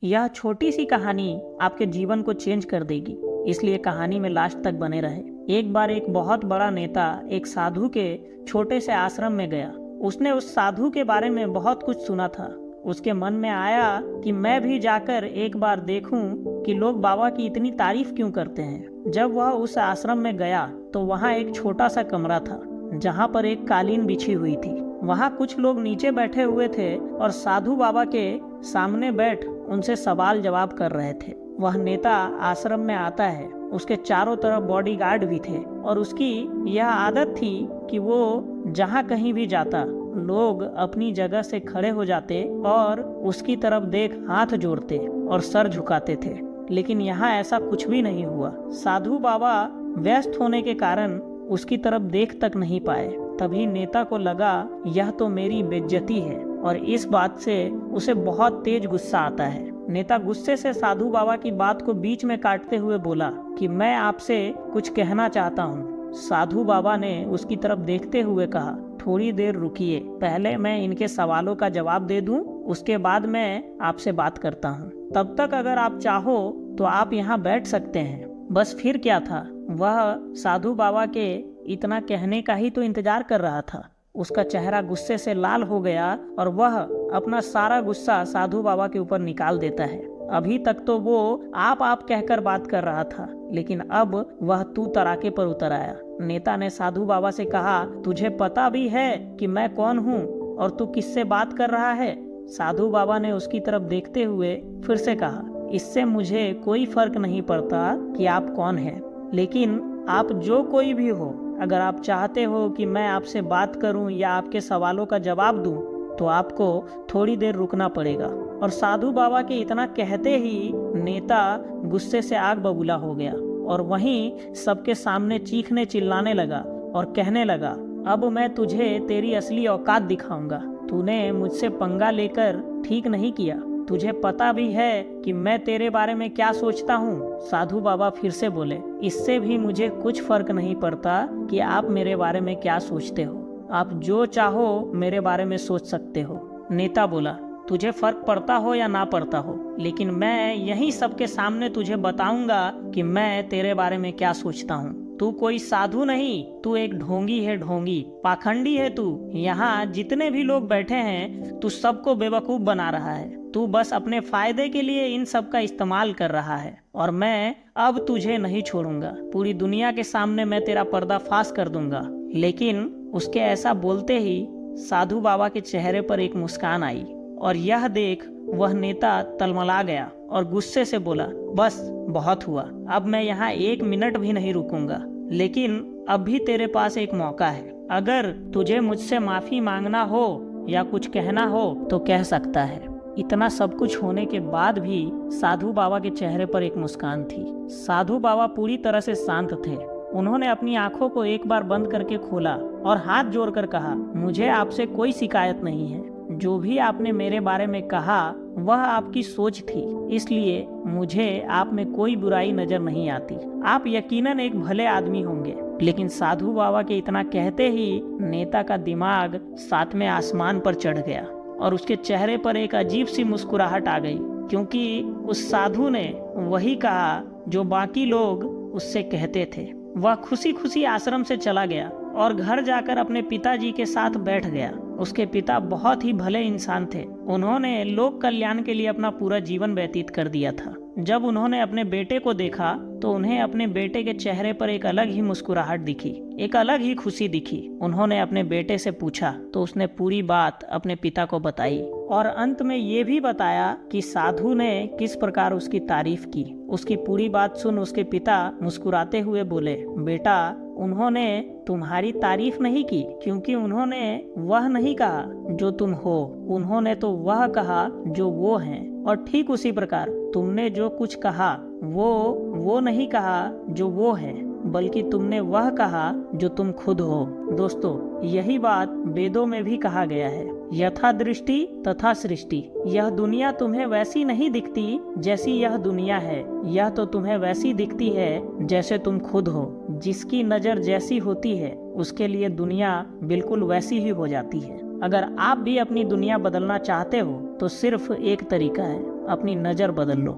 यह छोटी सी कहानी आपके जीवन को चेंज कर देगी, इसलिए कहानी में लास्ट तक बने रहे। एक बार एक बहुत बड़ा नेता एक साधु के छोटे से आश्रम में गया। उसने उस साधु के बारे में बहुत कुछ सुना था। उसके मन में आया कि मैं भी जाकर एक बार देखूं कि लोग बाबा की इतनी तारीफ क्यों करते हैं। जब वह उस आश्रम में गया तो वहाँ एक छोटा सा कमरा था जहाँ पर एक कालीन बिछी हुई थी। वहाँ कुछ लोग नीचे बैठे हुए थे और साधु बाबा के सामने बैठ उनसे सवाल जवाब कर रहे थे। वह नेता आश्रम में आता है, उसके चारों तरफ बॉडीगार्ड भी थे और उसकी यह आदत थी कि वो जहाँ कहीं भी जाता लोग अपनी जगह से खड़े हो जाते और उसकी तरफ देख हाथ जोड़ते और सर झुकाते थे। लेकिन यहाँ ऐसा कुछ भी नहीं हुआ। साधु बाबा व्यस्त होने के कारण उसकी तरफ देख तक नहीं पाए। तभी नेता को लगा यह तो मेरी बेइज्जती है और इस बात से उसे बहुत तेज गुस्सा आता है। नेता गुस्से से साधु बाबा की बात को बीच में काटते हुए बोला कि मैं आपसे कुछ कहना चाहता हूँ। साधु बाबा ने उसकी तरफ देखते हुए कहा, थोड़ी देर रुकिए, पहले मैं इनके सवालों का जवाब दे दूं, उसके बाद मैं आपसे बात करता हूँ। तब तक अगर आप चाहो तो आप यहाँ बैठ सकते हैं। बस फिर क्या था, वह साधु बाबा के इतना कहने का ही तो इंतजार कर रहा था। उसका चेहरा गुस्से से लाल हो गया और वह अपना सारा गुस्सा साधु बाबा के ऊपर निकाल देता है। अभी तक तो वो आप कहकर बात कर रहा था, लेकिन अब वह तू तराके पर उतर आया। नेता ने साधु बाबा से कहा, तुझे पता भी है कि मैं कौन हूँ और तू किससे बात कर रहा है? साधु बाबा ने उसकी तरफ देखते हुए फिर से कहा, इससे मुझे कोई फर्क नहीं पड़ता कि आप कौन हैं, लेकिन आप जो कोई भी हो, अगर आप चाहते हो कि मैं आपसे बात करूं या आपके सवालों का जवाब दूं, तो आपको थोड़ी देर रुकना पड़ेगा। और साधु बाबा के इतना कहते ही नेता गुस्से से आग बबूला हो गया और वहीं सबके सामने चीखने चिल्लाने लगा और कहने लगा, अब मैं तुझे तेरी असली औकात दिखाऊंगा। तूने मुझसे पंगा लेकर ठीक नहीं किया। तुझे पता भी है कि मैं तेरे बारे में क्या सोचता हूँ। साधु बाबा फिर से बोले, इससे भी मुझे कुछ फर्क नहीं पड़ता कि आप मेरे बारे में क्या सोचते हो। आप जो चाहो मेरे बारे में सोच सकते हो। नेता बोला, तुझे फर्क पड़ता हो या ना पड़ता हो, लेकिन मैं यहीं सबके सामने तुझे बताऊंगा कि मैं तेरे बारे में क्या सोचता हूँ। तू कोई साधु नहीं, तू एक ढोंगी है, ढोंगी, पाखंडी है तू। यहाँ जितने भी लोग बैठे हैं तू सबको बेवकूफ बना रहा है। तू बस अपने फायदे के लिए इन सब का इस्तेमाल कर रहा है और मैं अब तुझे नहीं छोड़ूंगा। पूरी दुनिया के सामने मैं तेरा पर्दाफाश कर दूंगा। लेकिन उसके ऐसा बोलते ही साधु बाबा के चेहरे पर एक मुस्कान आई और यह देख वह नेता तलमला गया और गुस्से से बोला, बस बहुत हुआ, अब मैं यहाँ एक मिनट भी नहीं रुकूंगा। लेकिन अब भी तेरे पास एक मौका है। अगर तुझे मुझसे माफी मांगना हो या कुछ कहना हो तो कह सकता है। इतना सब कुछ होने के बाद भी साधु बाबा के चेहरे पर एक मुस्कान थी। साधु बाबा पूरी तरह से शांत थे। उन्होंने अपनी आंखों को एक बार बंद करके खोला और हाथ जोड़कर कहा, मुझे आपसे कोई शिकायत नहीं है। जो भी आपने मेरे बारे में कहा वह आपकी सोच थी, इसलिए मुझे आप में कोई बुराई नजर नहीं आती। आप यकीनन एक भले आदमी होंगे। लेकिन साधु बाबा के इतना कहते ही नेता का दिमाग सातवें आसमान पर चढ़ गया और उसके चेहरे पर एक अजीब सी मुस्कुराहट आ गई, क्योंकि उस साधु ने वही कहा जो बाकी लोग उससे कहते थे। वह खुशी खुशी आश्रम से चला गया और घर जाकर अपने पिताजी के साथ बैठ गया। उसके पिता बहुत ही भले इंसान थे। उन्होंने लोक कल्याण के लिए अपना पूरा जीवन व्यतीत कर दिया था। जब उन्होंने अपने बेटे को देखा तो उन्हें अपने बेटे के चेहरे पर एक अलग ही मुस्कुराहट दिखी, एक अलग ही खुशी दिखी। उन्होंने अपने बेटे से पूछा तो उसने पूरी बात अपने पिता को बताई और अंत में ये भी बताया कि साधु ने किस प्रकार उसकी तारीफ की। उसकी पूरी बात सुन उसके पिता मुस्कुराते हुए बोले, बेटा, उन्होंने तुम्हारी तारीफ नहीं की, क्योंकि उन्होंने वह नहीं कहा जो तुम हो, उन्होंने तो वह कहा जो वो हैं। और ठीक उसी प्रकार तुमने जो कुछ कहा वो नहीं कहा जो वो है, बल्कि तुमने वह कहा जो तुम खुद हो। दोस्तों, यही बात वेदों में भी कहा गया है, यथा दृष्टि तथा सृष्टि। यह दुनिया तुम्हें वैसी नहीं दिखती जैसी यह दुनिया है, यह तो तुम्हें वैसी दिखती है जैसे तुम खुद हो। जिसकी नजर जैसी होती है उसके लिए दुनिया बिल्कुल वैसी ही हो जाती है। अगर आप भी अपनी दुनिया बदलना चाहते हो तो सिर्फ एक तरीका है, अपनी नज़र बदल लो।